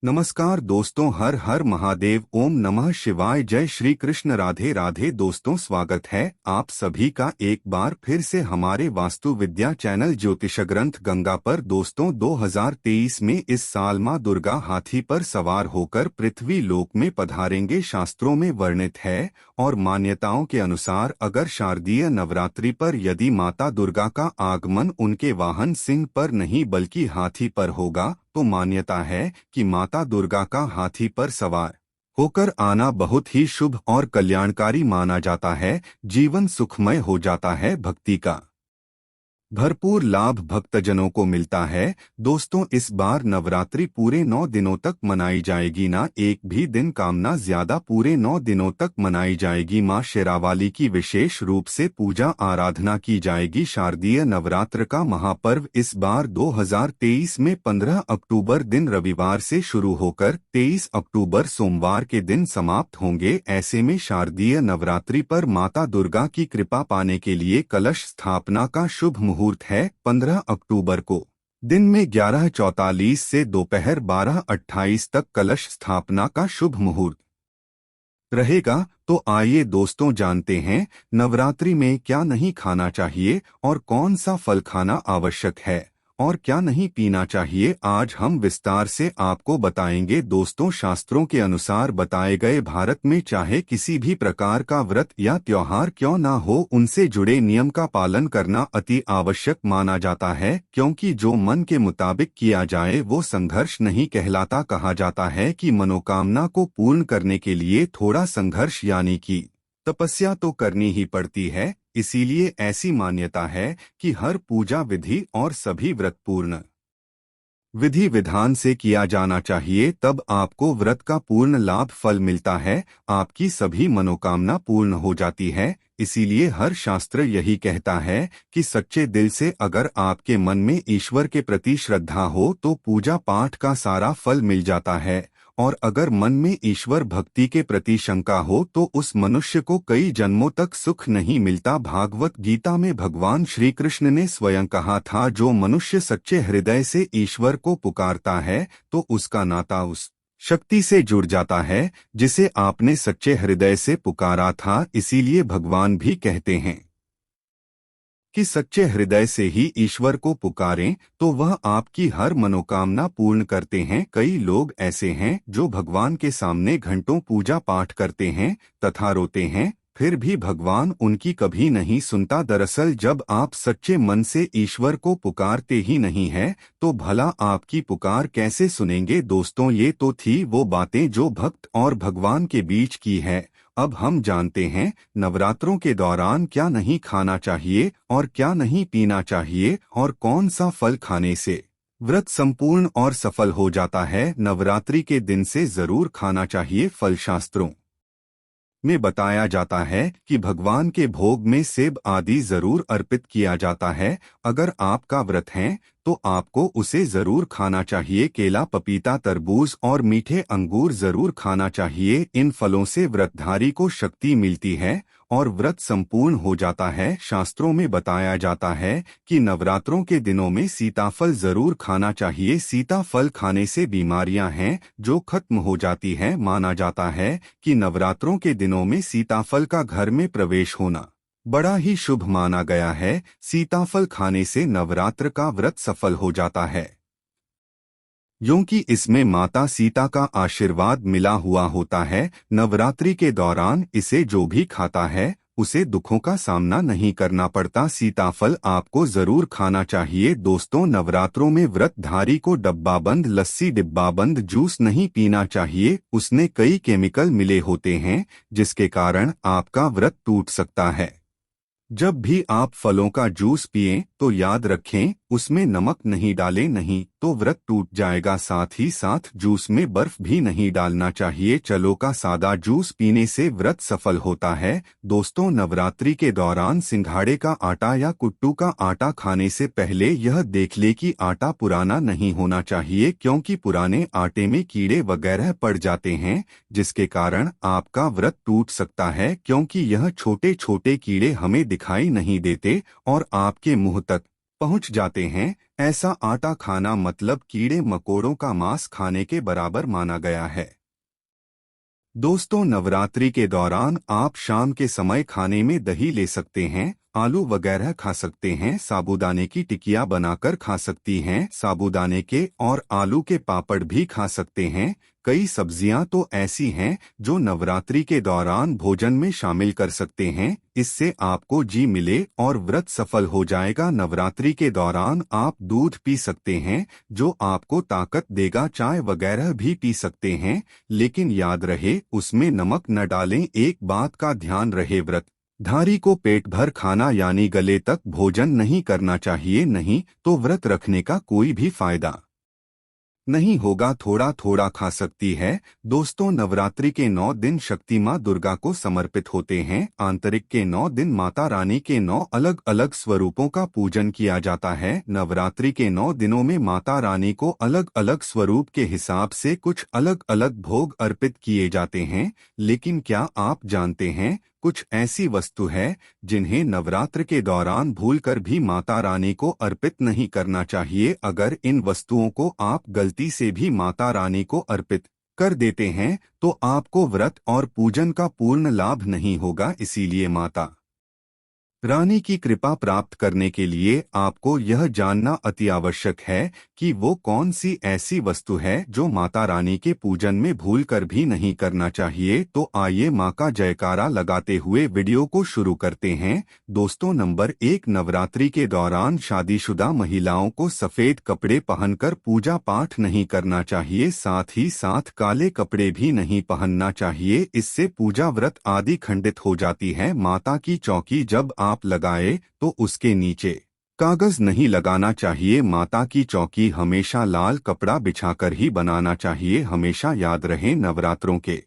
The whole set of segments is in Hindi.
नमस्कार दोस्तों, हर हर महादेव, ओम नमः शिवाय, जय श्री कृष्ण, राधे राधे। दोस्तों, स्वागत है आप सभी का एक बार फिर से हमारे वास्तु विद्या चैनल ज्योतिष ग्रंथ गंगा पर। दोस्तों, 2023 में इस साल मां दुर्गा हाथी पर सवार होकर पृथ्वी लोक में पधारेंगे, शास्त्रों में वर्णित है। और मान्यताओं के अनुसार अगर शारदीय नवरात्रि पर यदि माता दुर्गा का आगमन उनके वाहन सिंह पर नहीं बल्कि हाथी पर होगा, तो मान्यता है कि माता दुर्गा का हाथी पर सवार होकर आना बहुत ही शुभ और कल्याणकारी माना जाता है। जीवन सुखमय हो जाता है, भक्ति का भरपूर लाभ भक्तजनों को मिलता है। दोस्तों, इस बार नवरात्रि पूरे 9 दिनों तक मनाई जाएगी, ना एक भी दिन काम ना ज्यादा, पूरे 9 दिनों तक मनाई जाएगी। मां शेरावाली की विशेष रूप से पूजा आराधना की जाएगी। शारदीय नवरात्र का महापर्व इस बार 2023 में 15 अक्टूबर दिन रविवार से शुरू होकर 23 अक्टूबर सोमवार के दिन समाप्त होंगे। ऐसे में शारदीय नवरात्रि पर माता दुर्गा की कृपा पाने के लिए कलश स्थापना का शुभ मुहूर्त है 15 अक्टूबर को। दिन में 11:44 से दोपहर 12:28 तक कलश स्थापना का शुभ मुहूर्त रहेगा। तो आइए दोस्तों, जानते हैं नवरात्रि में क्या नहीं खाना चाहिए और कौन सा फल खाना आवश्यक है और क्या नहीं पीना चाहिए। आज हम विस्तार से आपको बताएंगे। दोस्तों, शास्त्रों के अनुसार बताए गए भारत में चाहे किसी भी प्रकार का व्रत या त्योहार क्यों ना हो, उनसे जुड़े नियम का पालन करना अति आवश्यक माना जाता है, क्योंकि जो मन के मुताबिक किया जाए वो संघर्ष नहीं कहलाता। कहा जाता है कि मनोकामना को पूर्ण करने के लिए थोड़ा संघर्ष यानी कि तपस्या तो करनी ही पड़ती है। इसीलिए ऐसी मान्यता है कि हर पूजा विधि और सभी व्रत पूर्ण विधि विधान से किया जाना चाहिए, तब आपको व्रत का पूर्ण लाभ फल मिलता है, आपकी सभी मनोकामना पूर्ण हो जाती है। इसीलिए हर शास्त्र यही कहता है कि सच्चे दिल से अगर आपके मन में ईश्वर के प्रति श्रद्धा हो तो पूजा पाठ का सारा फल मिल जाता है, और अगर मन में ईश्वर भक्ति के प्रति शंका हो तो उस मनुष्य को कई जन्मों तक सुख नहीं मिलता। भागवत गीता में भगवान श्री कृष्ण ने स्वयं कहा था, जो मनुष्य सच्चे हृदय से ईश्वर को पुकारता है तो उसका नाता उस शक्ति से जुड़ जाता है जिसे आपने सच्चे हृदय से पुकारा था। इसीलिए भगवान भी कहते हैं कि सच्चे हृदय से ही ईश्वर को पुकारें तो वह आपकी हर मनोकामना पूर्ण करते हैं। कई लोग ऐसे हैं जो भगवान के सामने घंटों पूजा पाठ करते हैं तथा रोते हैं, फिर भी भगवान उनकी कभी नहीं सुनता। दरअसल जब आप सच्चे मन से ईश्वर को पुकारते ही नहीं हैं, तो भला आपकी पुकार कैसे सुनेंगे। दोस्तों, ये तो थी वो बातें जो भक्त और भगवान के बीच की है। अब हम जानते हैं नवरात्रों के दौरान क्या नहीं खाना चाहिए और क्या नहीं पीना चाहिए और कौन सा फल खाने से व्रत संपूर्ण और सफल हो जाता है। नवरात्रि के दिन से जरूर खाना चाहिए फल। शास्त्रों में बताया जाता है कि भगवान के भोग में सेब आदि जरूर अर्पित किया जाता है। अगर आपका व्रत है तो आपको उसे जरूर खाना चाहिए। केला, पपीता, तरबूज और मीठे अंगूर जरूर खाना चाहिए। इन फलों से व्रतधारी को शक्ति मिलती है और व्रत संपूर्ण हो जाता है। शास्त्रों में बताया जाता है कि नवरात्रों के दिनों में सीताफल जरूर खाना चाहिए। सीताफल खाने से बीमारियां हैं जो खत्म हो जाती हैं। माना जाता है कि नवरात्रों के दिनों में सीताफल का घर में प्रवेश होना बड़ा ही शुभ माना गया है। सीताफल खाने से नवरात्र का व्रत सफल हो जाता है, क्योंकि इसमें माता सीता का आशीर्वाद मिला हुआ होता है। नवरात्रि के दौरान इसे जो भी खाता है उसे दुखों का सामना नहीं करना पड़ता। सीताफल आपको जरूर खाना चाहिए। दोस्तों, नवरात्रों में व्रतधारी को डब्बाबंद लस्सी, डिब्बाबंद जूस नहीं पीना चाहिए। उसमें कई केमिकल मिले होते हैं जिसके कारण आपका व्रत टूट सकता है। जब भी आप फलों का जूस पिएं तो याद रखें उसमें नमक नहीं डालें, नहीं तो व्रत टूट जाएगा। साथ ही साथ जूस में बर्फ भी नहीं डालना चाहिए। चलो का सादा जूस पीने से व्रत सफल होता है। दोस्तों, नवरात्रि के दौरान सिंघाड़े का आटा या कुट्टू का आटा खाने से पहले यह देख ले कि आटा पुराना नहीं होना चाहिए, क्योंकि पुराने आटे में कीड़े वगैरह पड़ जाते हैं जिसके कारण आपका व्रत टूट सकता है, क्योंकि यह छोटे छोटे कीड़े हमें दिखाई नहीं देते और आपके मुंह तक पहुंच जाते हैं। ऐसा आटा खाना मतलब कीड़े मकोड़ों का मांस खाने के बराबर माना गया है। दोस्तों, नवरात्रि के दौरान आप शाम के समय खाने में दही ले सकते हैं, आलू वगैरह खा सकते हैं, साबूदाने की टिकिया बनाकर खा सकती हैं, साबूदाने के और आलू के पापड़ भी खा सकते हैं। कई सब्जियां तो ऐसी हैं जो नवरात्रि के दौरान भोजन में शामिल कर सकते हैं। इससे आपको जी मिले और व्रत सफल हो जाएगा। नवरात्रि के दौरान आप दूध पी सकते हैं जो आपको ताकत देगा, चाय वगैरह भी पी सकते हैं, लेकिन याद रहे उसमें नमक न डालें। एक बात का ध्यान रहे, व्रत धारी को पेट भर खाना यानी गले तक भोजन नहीं करना चाहिए, नहीं तो व्रत रखने का कोई भी फायदा नहीं होगा, थोड़ा थोड़ा खा सकती है। दोस्तों, नवरात्रि के 9 दिन शक्ति माँ दुर्गा को समर्पित होते हैं। आंतरिक के 9 दिन माता रानी के 9 अलग अलग स्वरूपों का पूजन किया जाता है। नवरात्रि के 9 दिनों में माता रानी को अलग अलग स्वरूप के हिसाब से कुछ अलग अलग भोग अर्पित किए जाते हैं। लेकिन क्या आप जानते हैं, कुछ ऐसी वस्तु है जिन्हें नवरात्र के दौरान भूलकर भी माता रानी को अर्पित नहीं करना चाहिए। अगर इन वस्तुओं को आप गलती से भी माता रानी को अर्पित कर देते हैं तो आपको व्रत और पूजन का पूर्ण लाभ नहीं होगा। इसीलिए माता रानी की कृपा प्राप्त करने के लिए आपको यह जानना अति आवश्यक है कि वो कौन सी ऐसी वस्तु है जो माता रानी के पूजन में भूलकर भी नहीं करना चाहिए। तो आइए माँ का जयकारा लगाते हुए वीडियो को शुरू करते हैं। दोस्तों, नंबर 1, नवरात्रि के दौरान शादीशुदा महिलाओं को सफेद कपड़े पहनकर पूजा पाठ नहीं करना चाहिए, साथ ही साथ काले कपड़े भी नहीं पहनना चाहिए। इससे पूजा व्रत आदि खंडित हो जाती है। माता की चौकी जब आप लगाए तो उसके नीचे कागज नहीं लगाना चाहिए। माता की चौकी हमेशा लाल कपड़ा बिछाकर ही बनाना चाहिए। हमेशा याद रहे, नवरात्रों के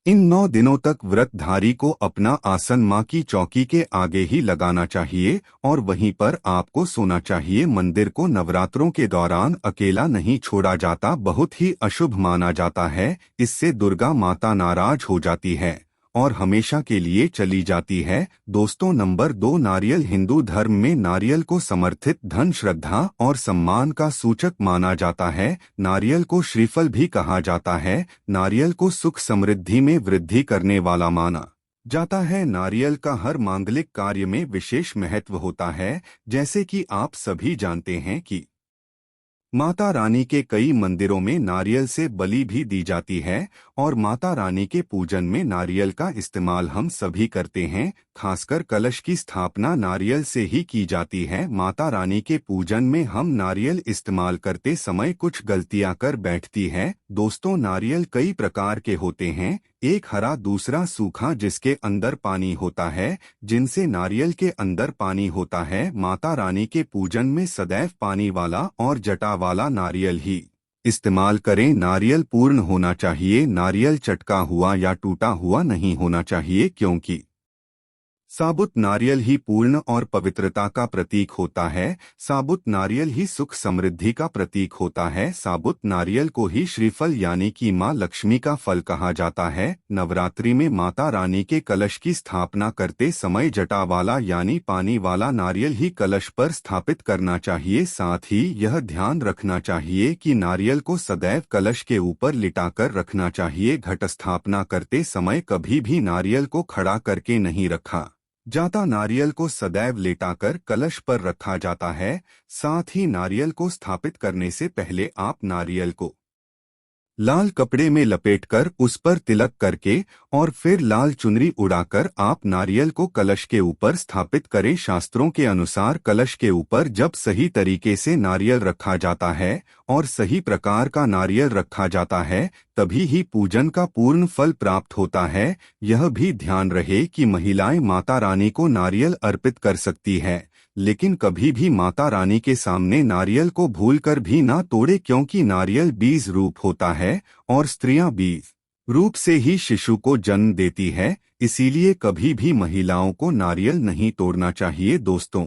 इन 9 दिनों तक व्रतधारी को अपना आसन मां की चौकी के आगे ही लगाना चाहिए और वहीं पर आपको सोना चाहिए। मंदिर को नवरात्रों के दौरान अकेला नहीं छोड़ा जाता, बहुत ही अशुभ माना जाता है। इससे दुर्गा माता नाराज हो जाती है और हमेशा के लिए चली जाती है। दोस्तों, नंबर 2, नारियल। हिंदू धर्म में नारियल को समर्थित धन, श्रद्धा और सम्मान का सूचक माना जाता है। नारियल को श्रीफल भी कहा जाता है। नारियल को सुख समृद्धि में वृद्धि करने वाला माना जाता है। नारियल का हर मांगलिक कार्य में विशेष महत्व होता है। जैसे कि आप सभी जानते हैं कि माता रानी के कई मंदिरों में नारियल से बलि भी दी जाती है और माता रानी के पूजन में नारियल का इस्तेमाल हम सभी करते हैं। खासकर कलश की स्थापना नारियल से ही की जाती है। माता रानी के पूजन में हम नारियल इस्तेमाल करते समय कुछ गलतियां कर बैठती है। दोस्तों, नारियल कई प्रकार के होते हैं, एक हरा, दूसरा सूखा जिसके अंदर पानी होता है, जिनसे नारियल के अंदर पानी होता है। माता रानी के पूजन में सदैव पानी वाला और जटा वाला नारियल ही इस्तेमाल करें। नारियल पूर्ण होना चाहिए, नारियल चटका हुआ या टूटा हुआ नहीं होना चाहिए, क्योंकि साबुत नारियल ही पूर्ण और पवित्रता का प्रतीक होता है। साबुत नारियल ही सुख समृद्धि का प्रतीक होता है। साबुत नारियल को ही श्रीफल यानी कि माँ लक्ष्मी का फल कहा जाता है। नवरात्रि में माता रानी के कलश की स्थापना करते समय जटा वाला यानी पानी वाला नारियल ही कलश पर स्थापित करना चाहिए। साथ ही यह ध्यान रखना चाहिए कि नारियल को सदैव कलश के ऊपर लिटाकर रखना चाहिए। घट स्थापना करते समय कभी भी नारियल को खड़ा करके नहीं रखा जाता, नारियल को सदैव लेटाकर कलश पर रखा जाता है। साथ ही नारियल को स्थापित करने से पहले आप नारियल को लाल कपड़े में लपेटकर उस पर तिलक करके और फिर लाल चुनरी उड़ाकर आप नारियल को कलश के ऊपर स्थापित करें। शास्त्रों के अनुसार कलश के ऊपर जब सही तरीके से नारियल रखा जाता है और सही प्रकार का नारियल रखा जाता है, तभी ही पूजन का पूर्ण फल प्राप्त होता है। यह भी ध्यान रहे कि महिलाएं माता रानी को नारियल अर्पित कर सकती है, लेकिन कभी भी माता रानी के सामने नारियल को भूलकर भी ना तोड़े, क्योंकि नारियल बीज रूप होता है और स्त्रियां बीज रूप से ही शिशु को जन्म देती है। इसीलिए कभी भी महिलाओं को नारियल नहीं तोड़ना चाहिए। दोस्तों,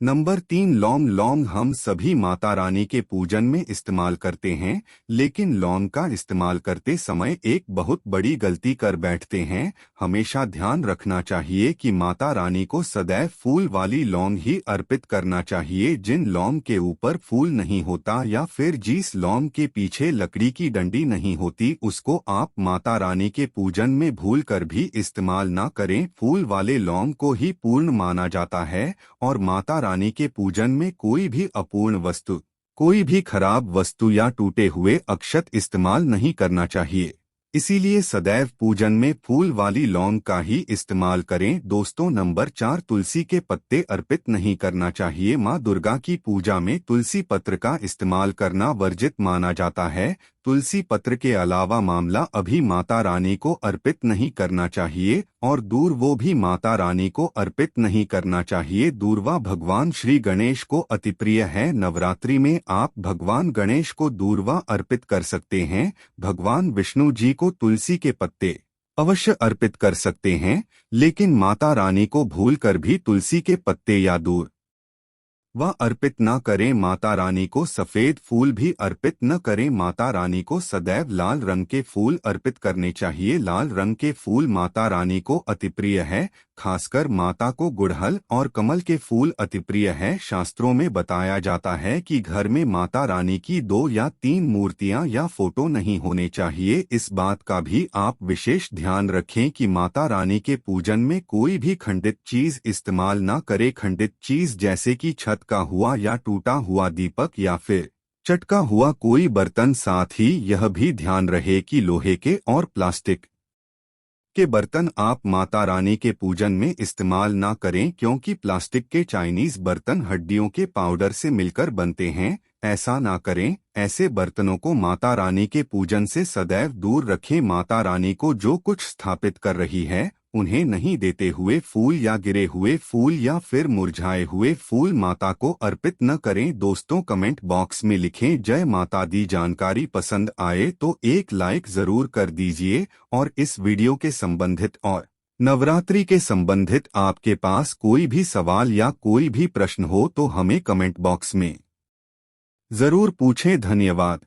नंबर 3, लौंग। लौंग हम सभी माता रानी के पूजन में इस्तेमाल करते हैं, लेकिन लौंग का इस्तेमाल करते समय एक बहुत बड़ी गलती कर बैठते हैं। हमेशा ध्यान रखना चाहिए कि माता रानी को सदैव फूल वाली लौंग ही अर्पित करना चाहिए। जिन लौंग के ऊपर फूल नहीं होता या फिर जिस लौंग के पीछे लकड़ी की डंडी नहीं होती, उसको आप माता रानी के पूजन में भूल कर भी इस्तेमाल ना करें। फूल वाले लौंग को ही पूर्ण माना जाता है और माता रानी के पूजन में कोई भी अपूर्ण वस्तु, कोई भी खराब वस्तु या टूटे हुए अक्षत इस्तेमाल नहीं करना चाहिए। इसीलिए सदैव पूजन में फूल वाली लौंग का ही इस्तेमाल करें। दोस्तों, नंबर 4, तुलसी के पत्ते अर्पित नहीं करना चाहिए। माँ दुर्गा की पूजा में तुलसी पत्र का इस्तेमाल करना वर्जित माना जाता है। तुलसी पत्र के अलावा मामला अभी माता रानी को अर्पित नहीं करना चाहिए और दूर वो भी माता रानी को अर्पित नहीं करना चाहिए। दूर्वा भगवान श्री गणेश को अति प्रिय है। नवरात्रि में आप भगवान गणेश को दूर्वा अर्पित कर सकते हैं। भगवान विष्णु जी को तुलसी के पत्ते अवश्य अर्पित कर सकते हैं, लेकिन माता रानी को भूलकर भी तुलसी के पत्ते या दूर वह अर्पित न करें। माता रानी को सफेद फूल भी अर्पित न करें। माता रानी को सदैव लाल रंग के फूल अर्पित करने चाहिए। लाल रंग के फूल माता रानी को अति प्रिय है। खासकर माता को गुड़हल और कमल के फूल अति प्रिय है। शास्त्रों में बताया जाता है कि घर में माता रानी की 2 या 3 मूर्तियां या फोटो नहीं होने चाहिए। इस बात का भी आप विशेष ध्यान रखें कि माता रानी के पूजन में कोई भी खंडित चीज इस्तेमाल न करे। खंडित चीज जैसे कि छत का हुआ या टूटा हुआ दीपक या फिर चटका हुआ कोई बर्तन। साथ ही यह भी ध्यान रहे कि लोहे के और प्लास्टिक के बर्तन आप माता रानी के पूजन में इस्तेमाल ना करें, क्योंकि प्लास्टिक के चाइनीज बर्तन हड्डियों के पाउडर से मिलकर बनते हैं। ऐसा ना करें। ऐसे बर्तनों को माता रानी के पूजन से सदैव दूर रखें। माता रानी को जो कुछ स्थापित कर रही है उन्हें नहीं देते हुए फूल या गिरे हुए फूल या फिर मुरझाए हुए फूल माता को अर्पित न करें। दोस्तों, कमेंट बॉक्स में लिखें जय माता दी। जानकारी पसंद आए तो एक लाइक जरूर कर दीजिए और इस वीडियो के संबंधित और नवरात्रि के संबंधित आपके पास कोई भी सवाल या कोई भी प्रश्न हो तो हमें कमेंट बॉक्स में जरूर पूछें। धन्यवाद।